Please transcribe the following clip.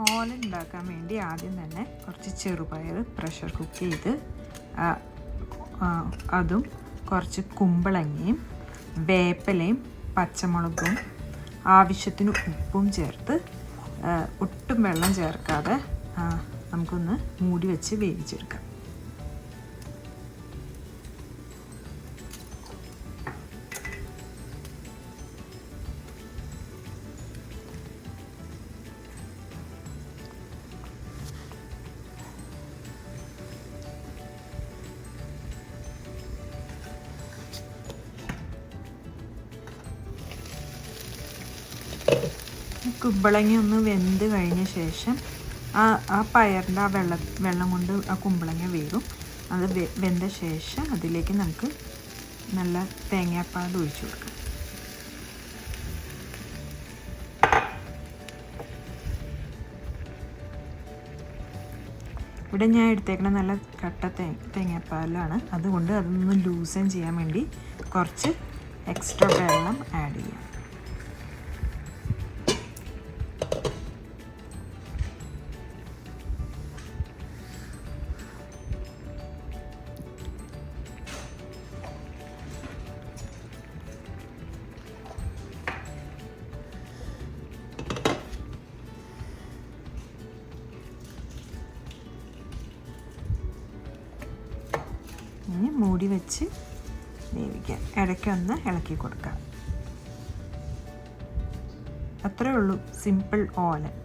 ഓലൻ ഉണ്ടാക്കാൻ വേണ്ടി ആദ്യം തന്നെ കുറച്ച് ചെറുപയർ പ്രഷർ കുക്ക് ചെയ്ത് അതും കുറച്ച് കുമ്പളങ്ങയും വേപ്പിലയും പച്ചമുളകും ആവശ്യത്തിന് ഉപ്പും ചേർത്ത് ഒട്ടും വെള്ളം ചേർക്കാതെ നമുക്കൊന്ന് മൂടി വെച്ച് വേവിച്ചെടുക്കാം. കുമ്പളങ്ങ ഒന്ന് വെന്ത് കഴിഞ്ഞ ശേഷം ആ പയറിൻ്റെ ആ വെള്ളം കൊണ്ട് ആ കുമ്പളങ്ങ വേവും. അത് വെന്ത ശേഷം അതിലേക്ക് നമുക്ക് നല്ല തേങ്ങാപ്പാൽ ഒഴിച്ചു കൊടുക്കാം. ഇവിടെ ഞാൻ എടുത്തേക്കണ നല്ല കട്ട തേങ്ങാപ്പാലാണ്. അതുകൊണ്ട് അതൊന്ന് ലൂസൻ ചെയ്യാൻ വേണ്ടി കുറച്ച് എക്സ്ട്രാ വെള്ളം ആഡ് ചെയ്യാം. ഇനി മൂടി വെച്ച് വേവിക്കാം. ഇടയ്ക്കൊന്ന് ഇളക്കി കൊടുക്കാം. അത്രയേ ഉള്ളൂ, സിമ്പിൾ ഓലൻ.